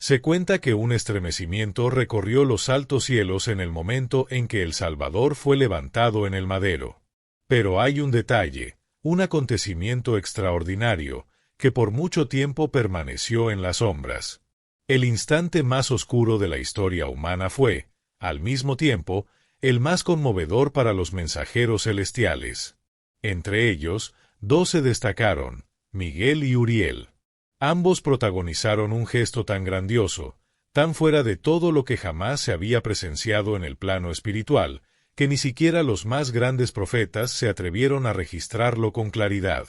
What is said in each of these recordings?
Se cuenta que un estremecimiento recorrió los altos cielos en el momento en que el Salvador fue levantado en el madero. Pero hay un detalle, un acontecimiento extraordinario, que por mucho tiempo permaneció en las sombras. El instante más oscuro de la historia humana fue, al mismo tiempo, el más conmovedor para los mensajeros celestiales. Entre ellos, dos se destacaron, Miguel y Uriel. Ambos protagonizaron un gesto tan grandioso, tan fuera de todo lo que jamás se había presenciado en el plano espiritual, que ni siquiera los más grandes profetas se atrevieron a registrarlo con claridad.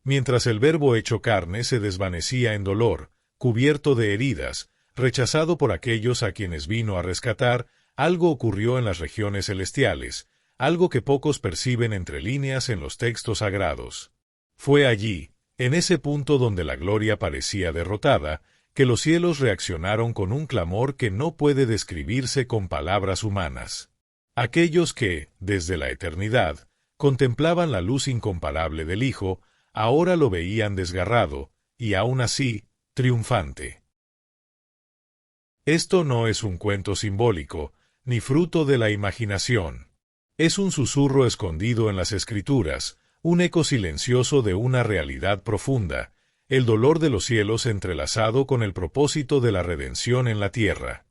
Mientras el Verbo hecho carne se desvanecía en dolor, cubierto de heridas, rechazado por aquellos a quienes vino a rescatar, algo ocurrió en las regiones celestiales, algo que pocos perciben entre líneas en los textos sagrados. Fue allí, en ese punto donde la gloria parecía derrotada, que los cielos reaccionaron con un clamor que no puede describirse con palabras humanas. Aquellos que, desde la eternidad, contemplaban la luz incomparable del Hijo, ahora lo veían desgarrado, y aún así, triunfante. Esto no es un cuento simbólico, ni fruto de la imaginación. Es un susurro escondido en las Escrituras, un eco silencioso de una realidad profunda, el dolor de los cielos entrelazado con el propósito de la redención en la tierra.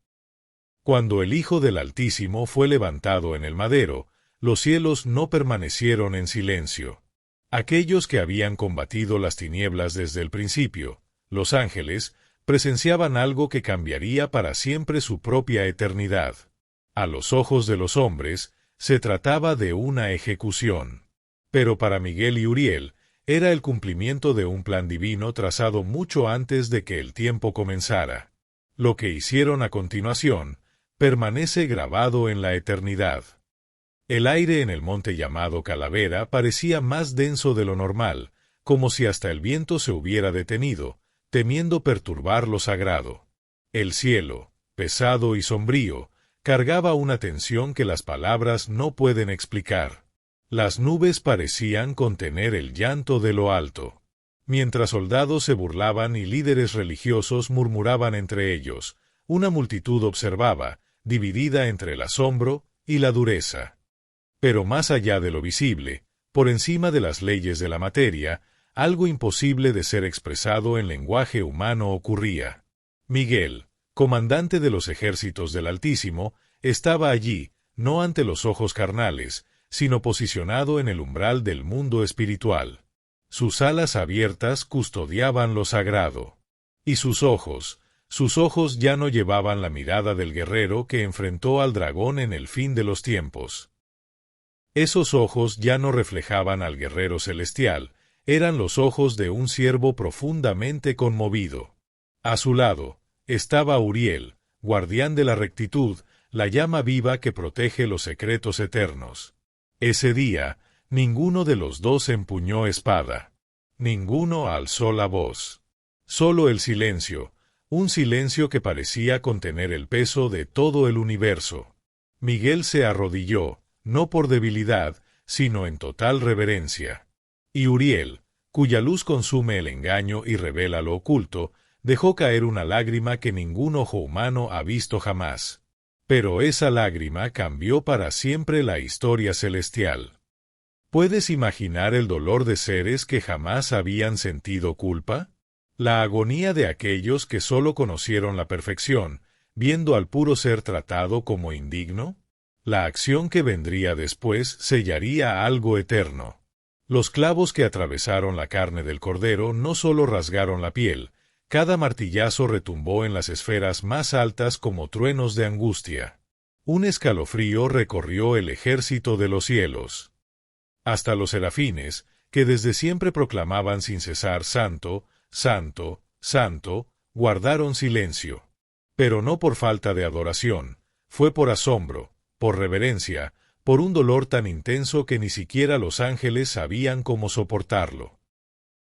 Cuando el Hijo del Altísimo fue levantado en el madero, los cielos no permanecieron en silencio. Aquellos que habían combatido las tinieblas desde el principio, los ángeles, presenciaban algo que cambiaría para siempre su propia eternidad. A los ojos de los hombres, se trataba de una ejecución. Pero para Miguel y Uriel, era el cumplimiento de un plan divino trazado mucho antes de que el tiempo comenzara. Lo que hicieron a continuación, permanece grabado en la eternidad. El aire en el monte llamado Calavera parecía más denso de lo normal, como si hasta el viento se hubiera detenido, temiendo perturbar lo sagrado. El cielo, pesado y sombrío, cargaba una tensión que las palabras no pueden explicar. Las nubes parecían contener el llanto de lo alto. Mientras soldados se burlaban y líderes religiosos murmuraban entre ellos, una multitud observaba, dividida entre el asombro y la dureza. Pero más allá de lo visible, por encima de las leyes de la materia, algo imposible de ser expresado en lenguaje humano ocurría. Miguel, comandante de los ejércitos del Altísimo, estaba allí, no ante los ojos carnales, sino posicionado en el umbral del mundo espiritual. Sus alas abiertas custodiaban lo sagrado. Y sus ojos ya no llevaban la mirada del guerrero que enfrentó al dragón en el fin de los tiempos. Esos ojos ya no reflejaban al guerrero celestial, eran los ojos de un siervo profundamente conmovido. A su lado, estaba Uriel, guardián de la rectitud, la llama viva que protege los secretos eternos. Ese día, ninguno de los dos empuñó espada. Ninguno alzó la voz. Solo el silencio, un silencio que parecía contener el peso de todo el universo. Miguel se arrodilló, no por debilidad, sino en total reverencia. Y Uriel, cuya luz consume el engaño y revela lo oculto, dejó caer una lágrima que ningún ojo humano ha visto jamás. Pero esa lágrima cambió para siempre la historia celestial. ¿Puedes imaginar el dolor de seres que jamás habían sentido culpa? La agonía de aquellos que solo conocieron la perfección, viendo al puro ser tratado como indigno? La acción que vendría después sellaría algo eterno. Los clavos que atravesaron la carne del cordero no solo rasgaron la piel, cada martillazo retumbó en las esferas más altas como truenos de angustia. Un escalofrío recorrió el ejército de los cielos. Hasta los serafines, que desde siempre proclamaban sin cesar Santo, Santo, Santo, guardaron silencio. Pero no por falta de adoración, fue por asombro, por reverencia, por un dolor tan intenso que ni siquiera los ángeles sabían cómo soportarlo.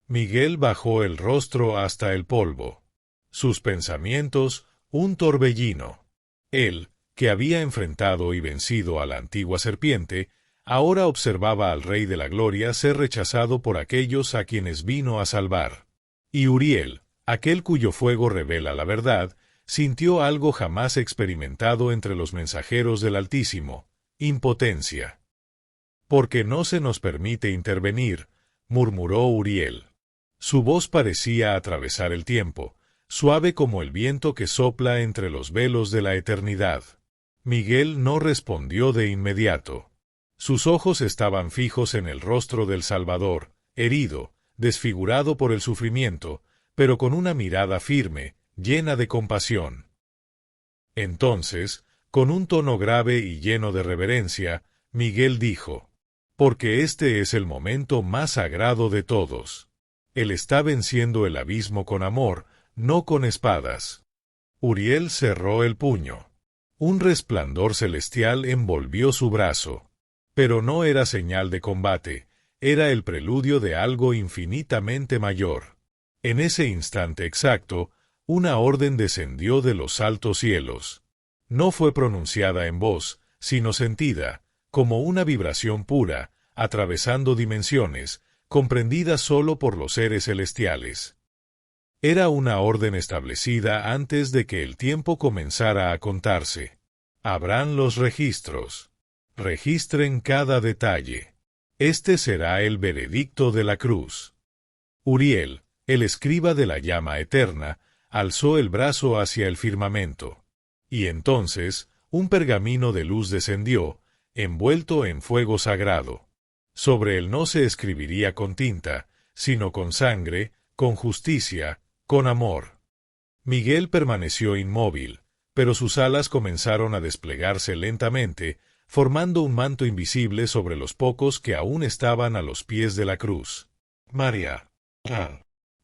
Miguel bajó el rostro hasta el polvo. Sus pensamientos, un torbellino. Él, que había enfrentado y vencido a la antigua serpiente, ahora observaba al Rey de la Gloria ser rechazado por aquellos a quienes vino a salvar. Y Uriel, Aquel cuyo fuego revela la verdad, sintió algo jamás experimentado entre los mensajeros del Altísimo: impotencia. «Porque no se nos permite intervenir», murmuró Uriel. Su voz parecía atravesar el tiempo, suave como el viento que sopla entre los velos de la eternidad. Miguel no respondió de inmediato. Sus ojos estaban fijos en el rostro del Salvador, herido, desfigurado por el sufrimiento, pero con una mirada firme, llena de compasión. Entonces, con un tono grave y lleno de reverencia, Miguel dijo: «Porque este es el momento más sagrado de todos. Él está venciendo el abismo con amor, no con espadas». Uriel cerró el puño. Un resplandor celestial envolvió su brazo. Pero no era señal de combate, era el preludio de algo infinitamente mayor. En ese instante exacto, una orden descendió de los altos cielos. No fue pronunciada en voz, sino sentida, como una vibración pura, atravesando dimensiones, comprendida sólo por los seres celestiales. Era una orden establecida antes de que el tiempo comenzara a contarse. Abran los registros. Registren cada detalle. Este será el veredicto de la cruz. Uriel, el escriba de la llama eterna, alzó el brazo hacia el firmamento. Y entonces, un pergamino de luz descendió, envuelto en fuego sagrado. Sobre él no se escribiría con tinta, sino con sangre, con justicia, con amor. Miguel permaneció inmóvil, pero sus alas comenzaron a desplegarse lentamente, formando un manto invisible sobre los pocos que aún estaban a los pies de la cruz. María.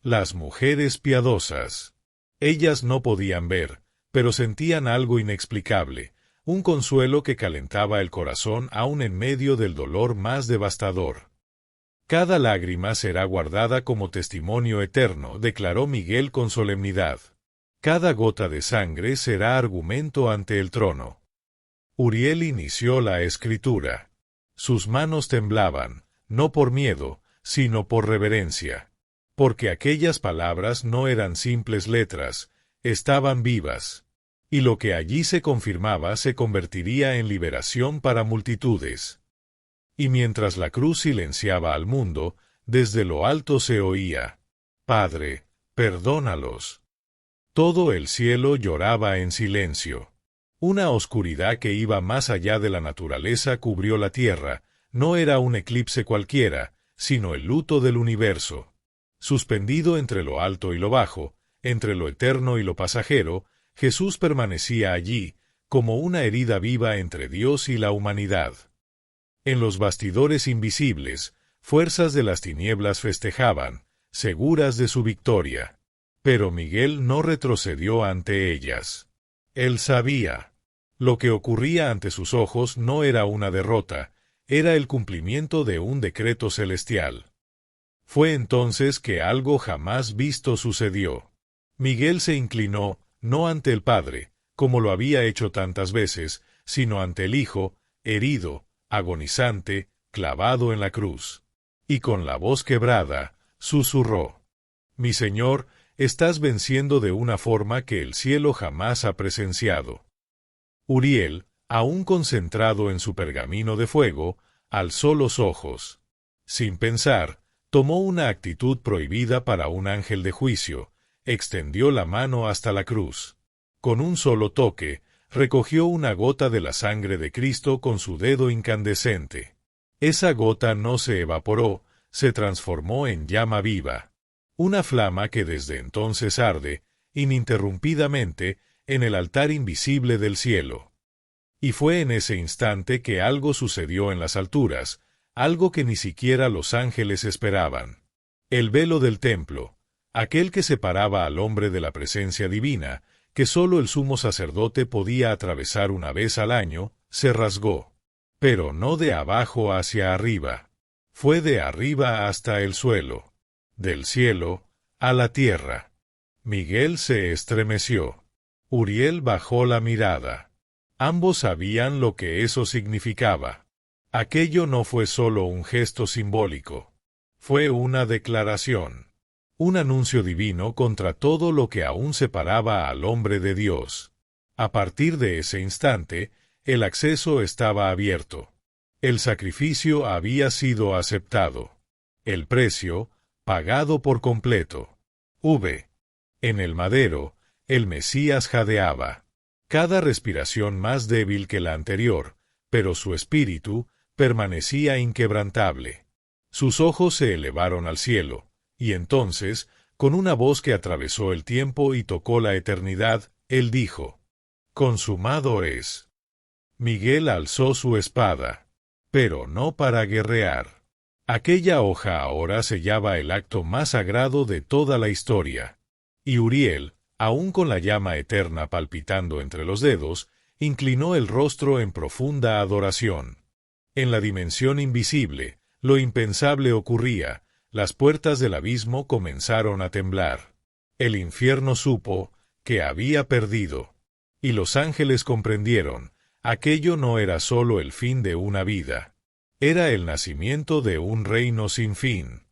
Las mujeres piadosas. Ellas no podían ver, pero sentían algo inexplicable, un consuelo que calentaba el corazón aún en medio del dolor más devastador. «Cada lágrima será guardada como testimonio eterno», declaró Miguel con solemnidad. «Cada gota de sangre será argumento ante el trono». Uriel inició la escritura. Sus manos temblaban, no por miedo, sino por reverencia. Porque aquellas palabras no eran simples letras, estaban vivas. Y lo que allí se confirmaba se convertiría en liberación para multitudes. Y mientras la cruz silenciaba al mundo, desde lo alto se oía: «Padre, perdónalos». Todo el cielo lloraba en silencio. Una oscuridad que iba más allá de la naturaleza cubrió la tierra. No era un eclipse cualquiera, sino el luto del universo. Suspendido entre lo alto y lo bajo, entre lo eterno y lo pasajero, Jesús permanecía allí, como una herida viva entre Dios y la humanidad. En los bastidores invisibles, fuerzas de las tinieblas festejaban, seguras de su victoria. Pero Miguel no retrocedió ante ellas. Él sabía. Lo que ocurría ante sus ojos no era una derrota, era el cumplimiento de un decreto celestial. Fue entonces que algo jamás visto sucedió. Miguel se inclinó, no ante el Padre, como lo había hecho tantas veces, sino ante el Hijo, herido, agonizante, clavado en la cruz. Y con la voz quebrada, susurró: «Mi Señor, estás venciendo de una forma que el cielo jamás ha presenciado». Uriel, aún concentrado en su pergamino de fuego, alzó los ojos. Sin pensar, tomó una actitud prohibida para un ángel de juicio, extendió la mano hasta la cruz. Con un solo toque, recogió una gota de la sangre de Cristo con su dedo incandescente. Esa gota no se evaporó, se transformó en llama viva. Una flama que desde entonces arde, ininterrumpidamente, en el altar invisible del cielo. Y fue en ese instante que algo sucedió en las alturas, algo que ni siquiera los ángeles esperaban. El velo del templo, aquel que separaba al hombre de la presencia divina, que sólo el sumo sacerdote podía atravesar una vez al año, se rasgó. Pero no de abajo hacia arriba. Fue de arriba hasta el suelo. Del cielo a la tierra. Miguel se estremeció. Uriel bajó la mirada. Ambos sabían lo que eso significaba. Aquello no fue solo un gesto simbólico. Fue una declaración. un anuncio divino contra todo lo que aún separaba al hombre de Dios. A partir de ese instante, el acceso estaba abierto. El sacrificio había sido aceptado. El precio, pagado por completo. En el madero, el Mesías jadeaba. Cada respiración más débil que la anterior, pero su espíritu permanecía inquebrantable. Sus ojos se elevaron al cielo, y entonces, con una voz que atravesó el tiempo y tocó la eternidad, él dijo: «Consumado es». Miguel alzó su espada, pero no para guerrear. Aquella hoja ahora sellaba el acto más sagrado de toda la historia. Y Uriel, aún con la llama eterna palpitando entre los dedos, inclinó el rostro en profunda adoración. En la dimensión invisible, lo impensable ocurría, las puertas del abismo comenzaron a temblar. El infierno supo que había perdido. Y los ángeles comprendieron, aquello no era solo el fin de una vida. Era el nacimiento de un reino sin fin.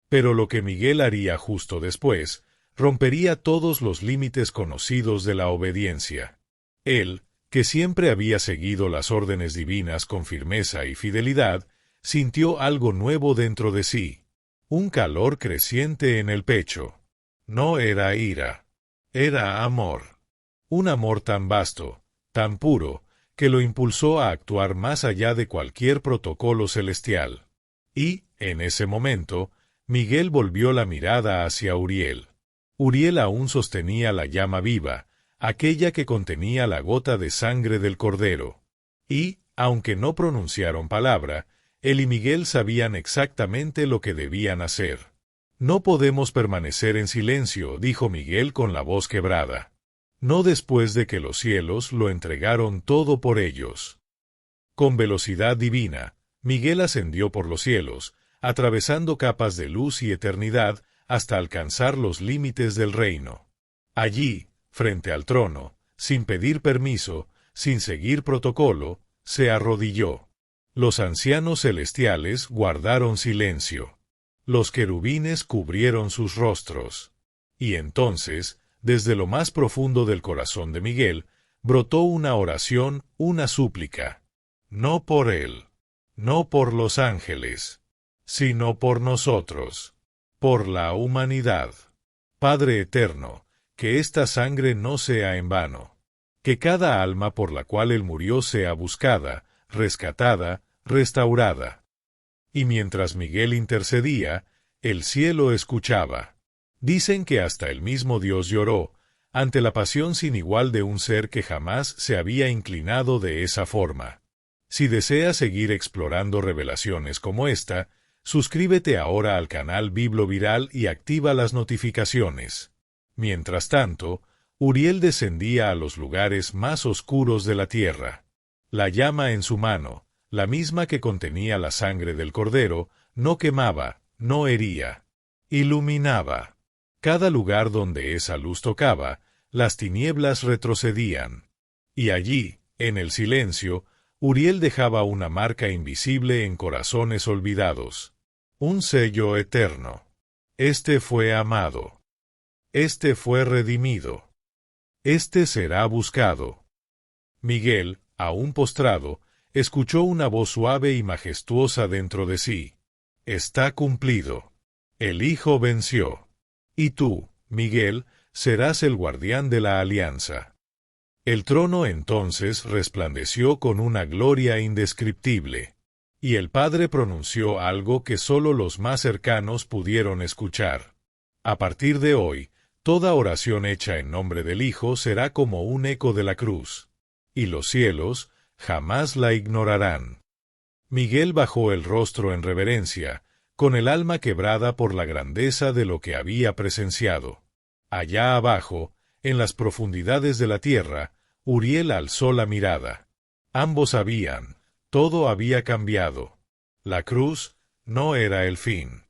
Pero lo que Miguel haría justo después, rompería todos los límites conocidos de la obediencia. Él, que siempre había seguido las órdenes divinas con firmeza y fidelidad, sintió algo nuevo dentro de sí, un calor creciente en el pecho. No era ira, era amor. Un amor tan vasto, tan puro, que lo impulsó a actuar más allá de cualquier protocolo celestial. Y, en ese momento, Miguel volvió la mirada hacia Uriel. Uriel aún sostenía la llama viva, aquella que contenía la gota de sangre del Cordero. Y, aunque no pronunciaron palabra, él y Miguel sabían exactamente lo que debían hacer. «No podemos permanecer en silencio», dijo Miguel con la voz quebrada. «No después de que los cielos lo entregaron todo por ellos». Con velocidad divina, Miguel ascendió por los cielos, atravesando capas de luz y eternidad, hasta alcanzar los límites del reino. Allí, frente al trono, sin pedir permiso, sin seguir protocolo, se arrodilló. Los ancianos celestiales guardaron silencio. Los querubines cubrieron sus rostros. Y entonces, desde lo más profundo del corazón de Miguel, brotó una oración, una súplica. No por él, no por los ángeles, sino por nosotros. Por la humanidad. Padre eterno, que esta sangre no sea en vano. Que cada alma por la cual él murió sea buscada, rescatada, restaurada. Y mientras Miguel intercedía, el cielo escuchaba. Dicen que hasta el mismo Dios lloró, ante la pasión sin igual de un ser que jamás se había inclinado de esa forma. Si deseas seguir explorando revelaciones como esta, suscríbete ahora al canal Biblo Viral y activa las notificaciones. Mientras tanto, Uriel descendía a los lugares más oscuros de la tierra. La llama en su mano, la misma que contenía la sangre del Cordero, no quemaba, no hería. Iluminaba. Cada lugar donde esa luz tocaba, las tinieblas retrocedían. Y allí, en el silencio, Uriel dejaba una marca invisible en corazones olvidados. Un sello eterno. Este fue amado. Este fue redimido. Este será buscado. Miguel, aún postrado, escuchó una voz suave y majestuosa dentro de sí. Está cumplido. El Hijo venció. Y tú, Miguel, serás el guardián de la alianza. El trono entonces resplandeció con una gloria indescriptible. Y el Padre pronunció algo que sólo los más cercanos pudieron escuchar. A partir de hoy, toda oración hecha en nombre del Hijo será como un eco de la cruz. Y los cielos jamás la ignorarán. Miguel bajó el rostro en reverencia, con el alma quebrada por la grandeza de lo que había presenciado. Allá abajo, en las profundidades de la tierra, Uriel alzó la mirada. Ambos sabían, todo había cambiado. La cruz no era el fin.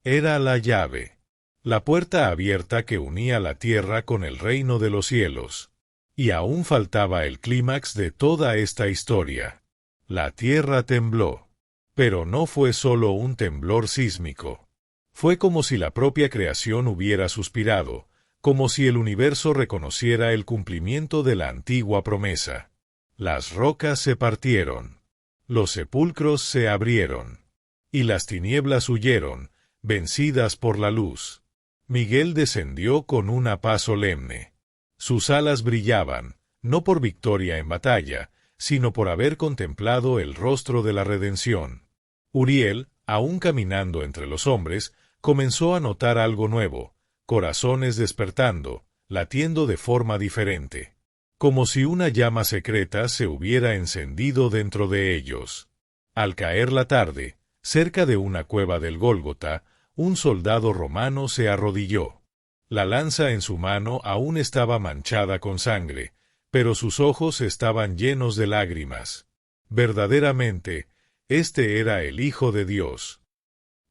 Era la llave. La puerta abierta que unía la tierra con el reino de los cielos. Y aún faltaba el clímax de toda esta historia. La tierra tembló. Pero no fue solo un temblor sísmico. Fue como si la propia creación hubiera suspirado, como si el universo reconociera el cumplimiento de la antigua promesa. Las rocas se partieron, los sepulcros se abrieron, y las tinieblas huyeron, vencidas por la luz. Miguel descendió con una paz solemne. Sus alas brillaban, no por victoria en batalla, sino por haber contemplado el rostro de la redención. Uriel, aún caminando entre los hombres, comenzó a notar algo nuevo, corazones despertando, latiendo de forma diferente, como si una llama secreta se hubiera encendido dentro de ellos. Al caer la tarde, cerca de una cueva del Gólgota, un soldado romano se arrodilló. La lanza en su mano aún estaba manchada con sangre, pero sus ojos estaban llenos de lágrimas. Verdaderamente, este era el Hijo de Dios.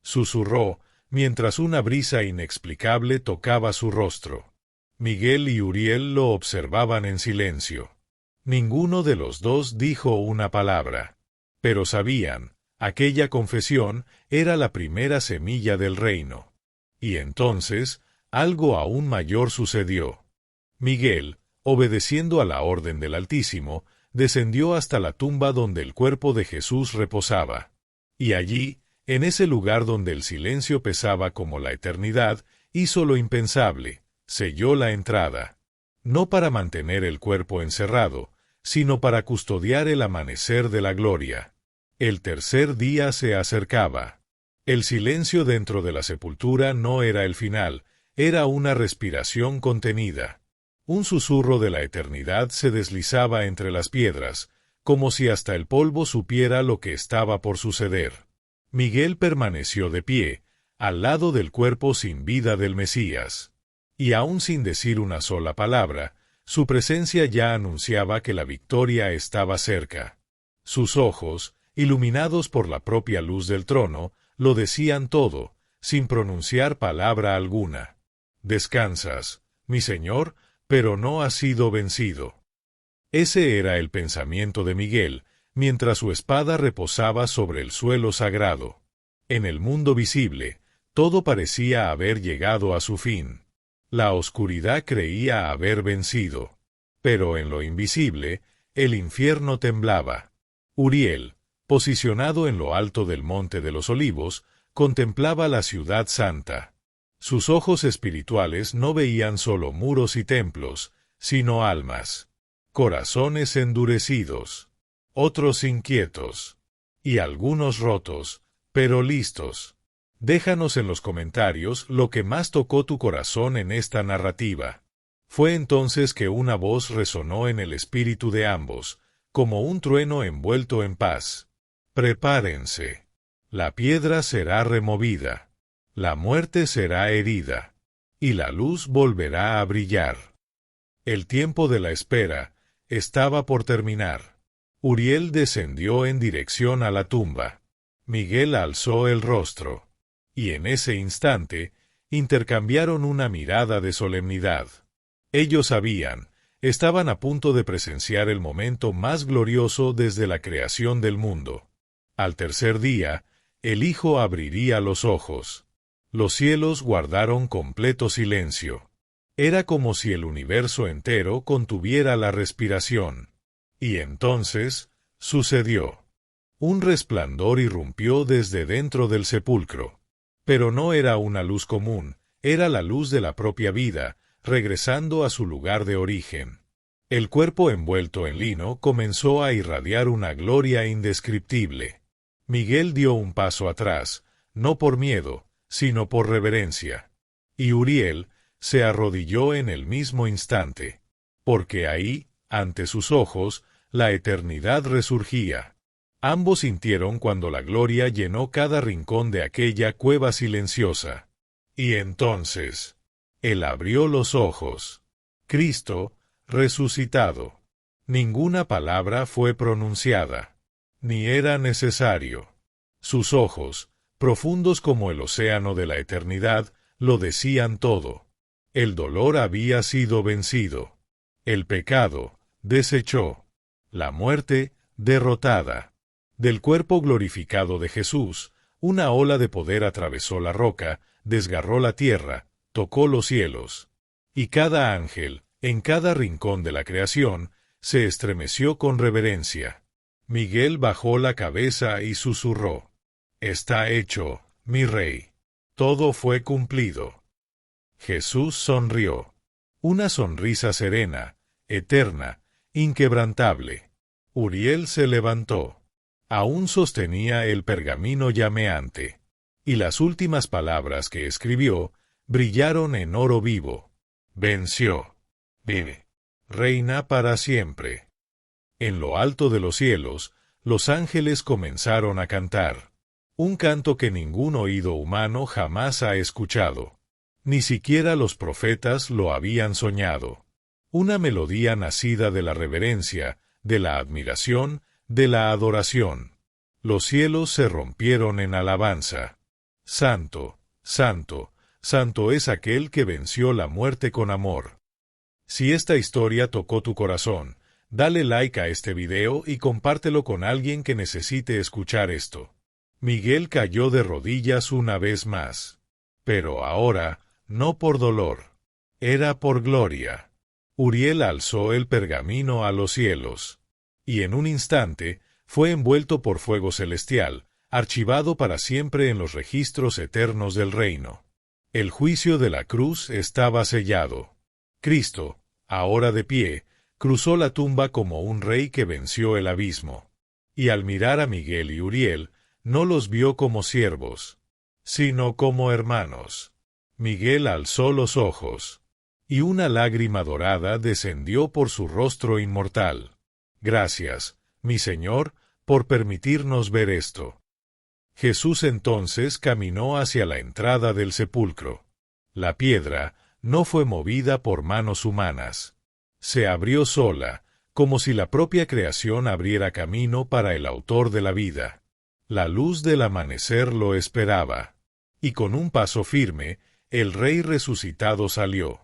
Susurró, mientras una brisa inexplicable tocaba su rostro. Miguel y Uriel lo observaban en silencio. Ninguno de los dos dijo una palabra. Pero sabían, aquella confesión era la primera semilla del reino. Y entonces, algo aún mayor sucedió. Miguel, obedeciendo a la orden del Altísimo, descendió hasta la tumba donde el cuerpo de Jesús reposaba. Y allí, en ese lugar donde el silencio pesaba como la eternidad, hizo lo impensable, selló la entrada. No para mantener el cuerpo encerrado, sino para custodiar el amanecer de la gloria. El tercer día se acercaba. El silencio dentro de la sepultura no era el final, era una respiración contenida. Un susurro de la eternidad se deslizaba entre las piedras, como si hasta el polvo supiera lo que estaba por suceder. Miguel permaneció de pie, al lado del cuerpo sin vida del Mesías. Y aún sin decir una sola palabra, su presencia ya anunciaba que la victoria estaba cerca. Sus ojos, iluminados por la propia luz del trono, lo decían todo, sin pronunciar palabra alguna. Descansas, mi Señor, pero no has sido vencido. Ese era el pensamiento de Miguel, mientras su espada reposaba sobre el suelo sagrado. En el mundo visible, todo parecía haber llegado a su fin. La oscuridad creía haber vencido. Pero en lo invisible, el infierno temblaba. Uriel, posicionado en lo alto del Monte de los Olivos, contemplaba la ciudad santa. Sus ojos espirituales no veían solo muros y templos, sino almas, corazones endurecidos, otros inquietos, y algunos rotos, pero listos. Déjanos en los comentarios lo que más tocó tu corazón en esta narrativa. Fue entonces que una voz resonó en el espíritu de ambos, como un trueno envuelto en paz. Prepárense. La piedra será removida. La muerte será herida. Y la luz volverá a brillar. El tiempo de la espera estaba por terminar. Uriel descendió en dirección a la tumba. Miguel alzó el rostro. Y en ese instante, intercambiaron una mirada de solemnidad. Ellos sabían, estaban a punto de presenciar el momento más glorioso desde la creación del mundo. Al tercer día, el Hijo abriría los ojos. Los cielos guardaron completo silencio. Era como si el universo entero contuviera la respiración. Y entonces, sucedió. Un resplandor irrumpió desde dentro del sepulcro. Pero no era una luz común, era la luz de la propia vida, regresando a su lugar de origen. El cuerpo envuelto en lino comenzó a irradiar una gloria indescriptible. Miguel dio un paso atrás, no por miedo, sino por reverencia. Y Uriel se arrodilló en el mismo instante, porque ahí, ante sus ojos, la eternidad resurgía. Ambos sintieron cuando la gloria llenó cada rincón de aquella cueva silenciosa. Y entonces, Él abrió los ojos. Cristo, resucitado. Ninguna palabra fue pronunciada. Ni era necesario. Sus ojos, profundos como el océano de la eternidad, lo decían todo. El dolor había sido vencido. El pecado, desechó. La muerte, derrotada. Del cuerpo glorificado de Jesús, Una ola de poder atravesó la roca, desgarró la tierra, tocó los cielos. Y cada ángel, en cada rincón de la creación, se estremeció con reverencia. Miguel bajó la cabeza y susurró: «Está hecho, mi rey. Todo fue cumplido». Jesús sonrió. Una sonrisa serena, eterna, inquebrantable. Uriel se levantó. Aún sostenía el pergamino llameante, y las últimas palabras que escribió brillaron en oro vivo. Venció. Vive. Reina para siempre. En lo alto de los cielos, los ángeles comenzaron a cantar. Un canto que ningún oído humano jamás ha escuchado. Ni siquiera los profetas lo habían soñado. Una melodía nacida de la reverencia, de la admiración, de la adoración. Los cielos se rompieron en alabanza. Santo, santo, santo es aquel que venció la muerte con amor. Si esta historia tocó tu corazón, dale like a este video y compártelo con alguien que necesite escuchar esto. Miguel cayó de rodillas una vez más. Pero ahora, no por dolor. Era por gloria. Uriel alzó el pergamino a los cielos. Y en un instante, fue envuelto por fuego celestial, archivado para siempre en los registros eternos del reino. El juicio de la cruz estaba sellado. Cristo, ahora de pie, cruzó la tumba como un rey que venció el abismo. Y al mirar a Miguel y Uriel, no los vio como siervos, sino como hermanos. Miguel alzó los ojos, y una lágrima dorada descendió por su rostro inmortal. Gracias, mi Señor, por permitirnos ver esto. Jesús entonces caminó hacia la entrada del sepulcro. La piedra no fue movida por manos humanas. Se abrió sola, como si la propia creación abriera camino para el autor de la vida. La luz del amanecer lo esperaba. Y con un paso firme, el Rey resucitado salió,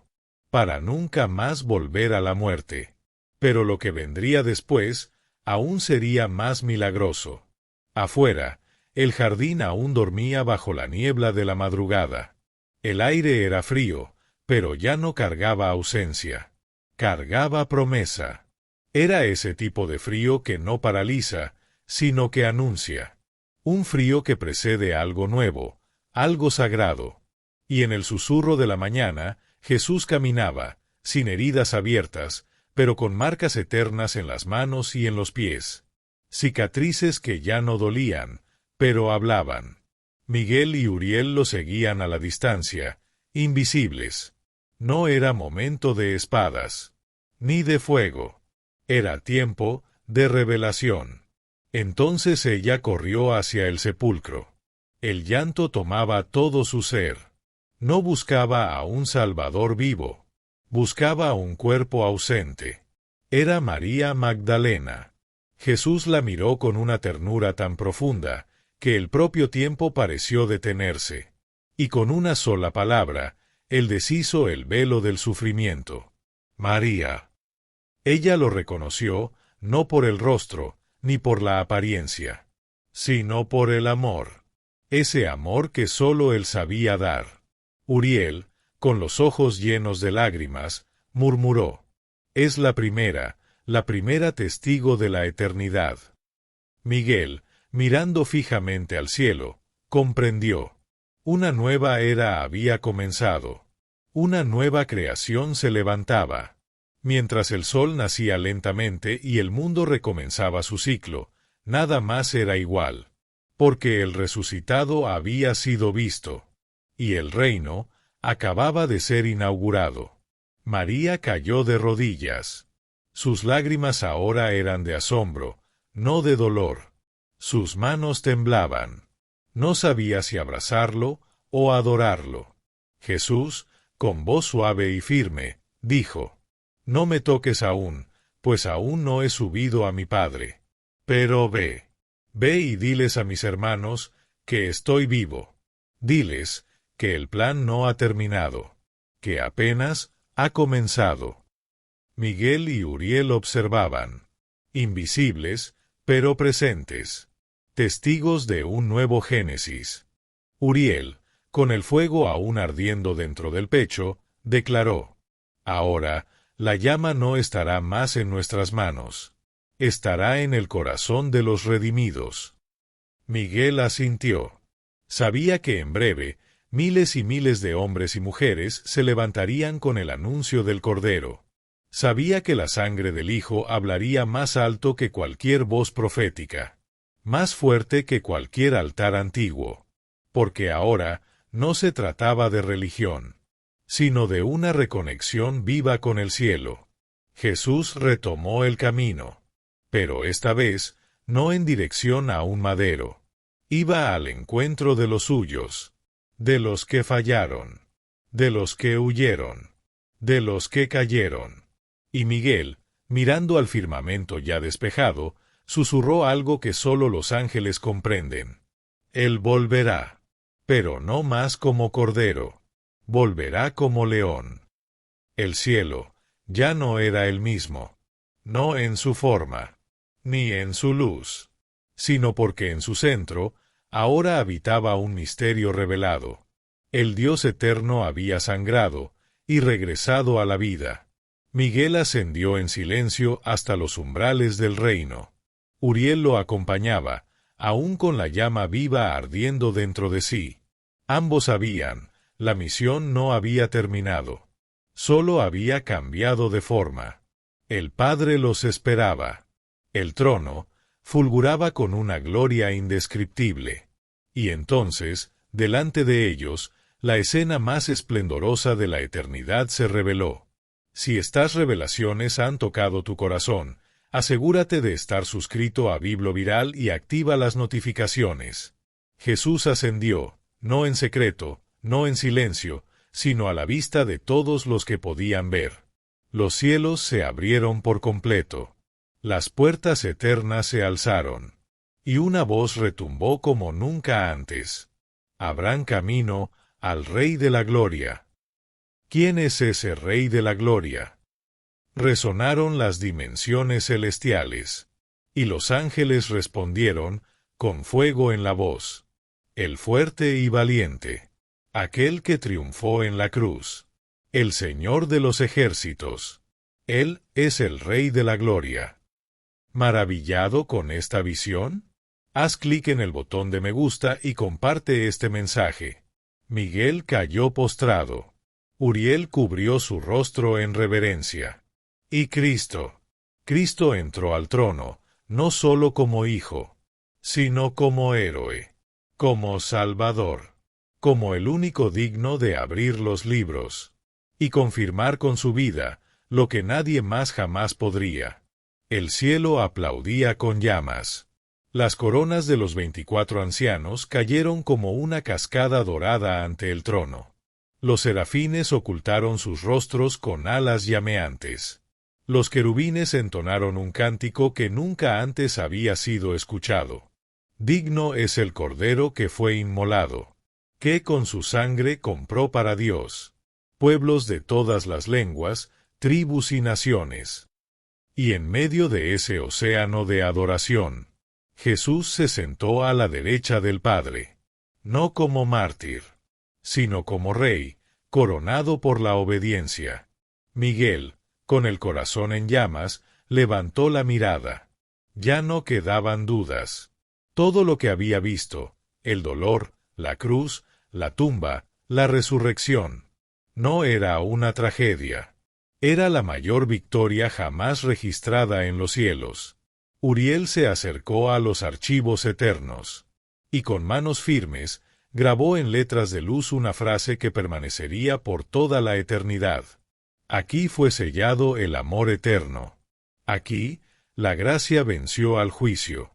para nunca más volver a la muerte. Pero lo que vendría después, aún sería más milagroso. Afuera, el jardín aún dormía bajo la niebla de la madrugada. El aire era frío, pero ya no cargaba ausencia. Cargaba promesa. Era ese tipo de frío que no paraliza, sino que anuncia. Un frío que precede algo nuevo, algo sagrado. Y en el susurro de la mañana, Jesús caminaba, sin heridas abiertas, pero con marcas eternas en las manos y en los pies. Cicatrices que ya no dolían, pero hablaban. Miguel y Uriel lo seguían a la distancia, invisibles. No era momento de espadas, ni de fuego. Era tiempo de revelación. Entonces ella corrió hacia el sepulcro. El llanto tomaba todo su ser. No buscaba a un Salvador vivo. Buscaba un cuerpo ausente. Era María Magdalena. Jesús la miró con una ternura tan profunda, que el propio tiempo pareció detenerse. Y con una sola palabra, él deshizo el velo del sufrimiento. María. Ella lo reconoció, no por el rostro, ni por la apariencia, sino por el amor. Ese amor que sólo él sabía dar. Uriel, con los ojos llenos de lágrimas, murmuró: «Es la primera testigo de la eternidad». Miguel, mirando fijamente al cielo, comprendió. Una nueva era había comenzado. Una nueva creación se levantaba. Mientras el sol nacía lentamente y el mundo recomenzaba su ciclo, nada más era igual. Porque el resucitado había sido visto. Y el reino acababa de ser inaugurado. María cayó de rodillas. Sus lágrimas ahora eran de asombro, no de dolor. Sus manos temblaban. No sabía si abrazarlo o adorarlo. Jesús, con voz suave y firme, dijo: «No me toques aún, pues aún no he subido a mi Padre. Pero ve y diles a mis hermanos que estoy vivo. Diles que el plan no ha terminado, que apenas ha comenzado». Miguel y Uriel observaban, invisibles, pero presentes. testigos de un nuevo Génesis. Uriel, con el fuego aún ardiendo dentro del pecho, declaró: «Ahora, la llama no estará más en nuestras manos. Estará en el corazón de los redimidos». Miguel asintió. Sabía que en breve, miles y miles de hombres y mujeres se levantarían con el anuncio del Cordero. Sabía que la sangre del Hijo hablaría más alto que cualquier voz profética, más fuerte que cualquier altar antiguo, porque ahora no se trataba de religión, sino de una reconexión viva con el cielo. Jesús retomó el camino, pero esta vez no en dirección a un madero. Iba al encuentro de los suyos, de los que fallaron, de los que huyeron, de los que cayeron. Y Miguel, mirando al firmamento ya despejado, susurró algo que sólo los ángeles comprenden. Él volverá, pero no más como cordero, volverá como león. El cielo ya no era el mismo, no en su forma, ni en su luz, sino porque en su centro ahora habitaba un misterio revelado. El Dios eterno había sangrado y regresado a la vida. Miguel ascendió en silencio hasta los umbrales del reino. Uriel lo acompañaba, aún con la llama viva ardiendo dentro de sí. Ambos sabían, la misión no había terminado. Solo había cambiado de forma. El Padre los esperaba. El trono fulguraba con una gloria indescriptible. Y entonces, delante de ellos, la escena más esplendorosa de la eternidad se reveló. Si estas revelaciones han tocado tu corazón, asegúrate de estar suscrito a Bibloviral y activa las notificaciones. Jesús ascendió, no en secreto, no en silencio, sino a la vista de todos los que podían ver. Los cielos se abrieron por completo. Las puertas eternas se alzaron. Y una voz retumbó como nunca antes. Abran camino al Rey de la Gloria. ¿Quién es ese Rey de la Gloria? Resonaron las dimensiones celestiales. Y los ángeles respondieron, con fuego en la voz: el fuerte y valiente, aquel que triunfó en la cruz, el Señor de los ejércitos. Él es el Rey de la Gloria. ¿Maravillado con esta visión? Haz clic en el botón de me gusta y comparte este mensaje. Miguel cayó postrado. Uriel cubrió su rostro en reverencia. Y Cristo entró al trono, no solo como hijo, sino como héroe, como salvador, como el único digno de abrir los libros y confirmar con su vida lo que nadie más jamás podría. El cielo aplaudía con llamas. Las coronas de los 24 ancianos cayeron como una cascada dorada ante el trono. Los serafines ocultaron sus rostros con alas llameantes. Los querubines entonaron un cántico que nunca antes había sido escuchado. Digno es el Cordero que fue inmolado, que con su sangre compró para Dios pueblos de todas las lenguas, tribus y naciones. Y en medio de ese océano de adoración, Jesús se sentó a la derecha del Padre, no como mártir, sino como Rey, coronado por la obediencia. Miguel, con el corazón en llamas, levantó la mirada. Ya no quedaban dudas. Todo lo que había visto, el dolor, la cruz, la tumba, la resurrección, no era una tragedia. Era la mayor victoria jamás registrada en los cielos. Uriel se acercó a los archivos eternos, y con manos firmes, grabó en letras de luz una frase que permanecería por toda la eternidad. Aquí fue sellado el amor eterno. Aquí, la gracia venció al juicio.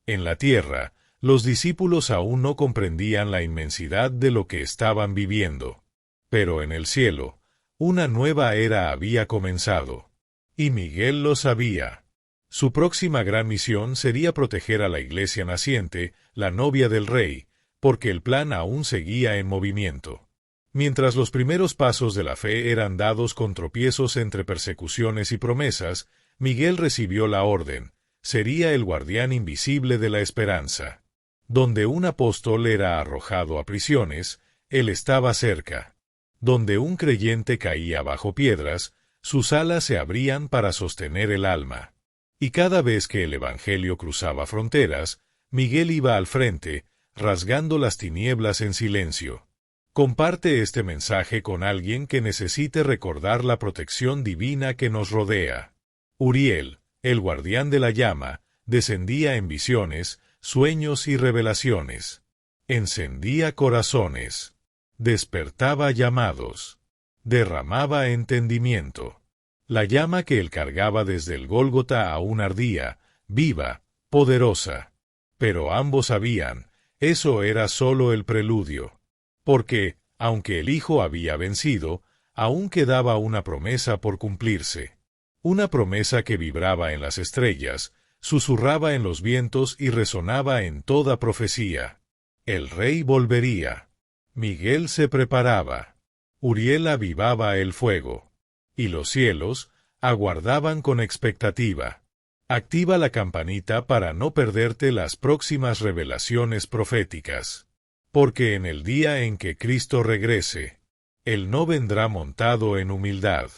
En la tierra, los discípulos aún no comprendían la inmensidad de lo que estaban viviendo. Pero en el cielo, una nueva era había comenzado. Y Miguel lo sabía. Su próxima gran misión sería proteger a la iglesia naciente, la novia del rey, porque el plan aún seguía en movimiento. Mientras los primeros pasos de la fe eran dados con tropiezos entre persecuciones y promesas, Miguel recibió la orden: sería el guardián invisible de la esperanza. Donde un apóstol era arrojado a prisiones, él estaba cerca. Donde un creyente caía bajo piedras, sus alas se abrían para sostener el alma. Y cada vez que el Evangelio cruzaba fronteras, Miguel iba al frente, rasgando las tinieblas en silencio. Comparte este mensaje con alguien que necesite recordar la protección divina que nos rodea. Uriel, el guardián de la llama, descendía en visiones, sueños y revelaciones. Encendía corazones. Despertaba llamados. Derramaba entendimiento. La llama que él cargaba desde el Gólgota aún ardía, viva, poderosa. Pero ambos sabían, eso era solo el preludio. Porque, aunque el Hijo había vencido, aún quedaba una promesa por cumplirse. Una promesa que vibraba en las estrellas, susurraba en los vientos y resonaba en toda profecía. El Rey volvería. Miguel se preparaba. Uriel avivaba el fuego. Y los cielos aguardaban con expectativa. Activa la campanita para no perderte las próximas revelaciones proféticas. Porque en el día en que Cristo regrese, Él no vendrá montado en humildad.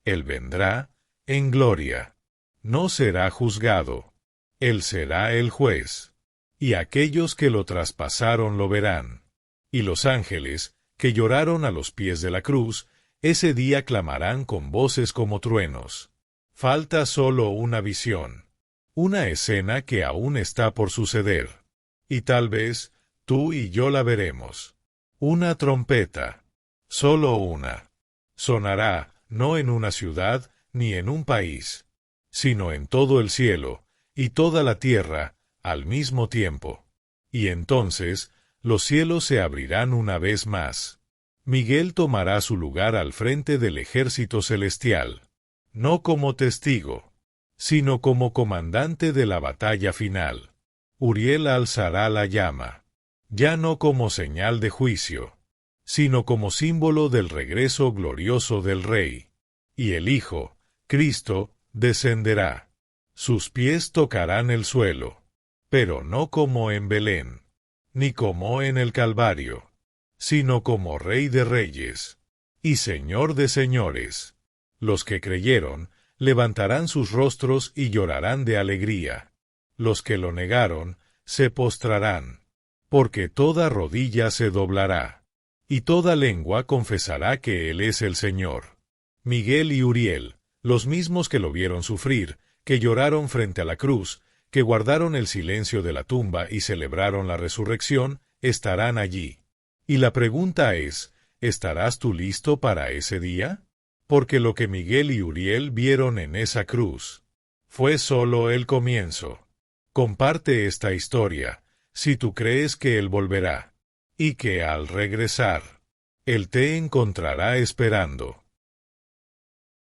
Él vendrá en gloria. No será juzgado. Él será el juez. Y aquellos que lo traspasaron lo verán. Y los ángeles, que lloraron a los pies de la cruz, ese día clamarán con voces como truenos. Falta solo una visión. Una escena que aún está por suceder. Y tal vez, tú y yo la veremos. Una trompeta. Solo una. Sonará, no en una ciudad, ni en un país, sino en todo el cielo, y toda la tierra, al mismo tiempo. Y entonces, los cielos se abrirán una vez más. Miguel tomará su lugar al frente del ejército celestial, no como testigo, sino como comandante de la batalla final. Uriel alzará la llama, ya no como señal de juicio, sino como símbolo del regreso glorioso del Rey. Y el Hijo, Cristo, descenderá. Sus pies tocarán el suelo, pero no como en Belén, ni como en el Calvario, sino como Rey de Reyes y Señor de Señores. Los que creyeron levantarán sus rostros y llorarán de alegría. Los que lo negaron se postrarán, porque toda rodilla se doblará, y toda lengua confesará que Él es el Señor. Miguel y Uriel, los mismos que lo vieron sufrir, que lloraron frente a la cruz, que guardaron el silencio de la tumba y celebraron la resurrección, estarán allí. Y la pregunta es, ¿estarás tú listo para ese día? Porque lo que Miguel y Uriel vieron en esa cruz fue solo el comienzo. Comparte esta historia, si tú crees que Él volverá, y que al regresar, Él te encontrará esperando.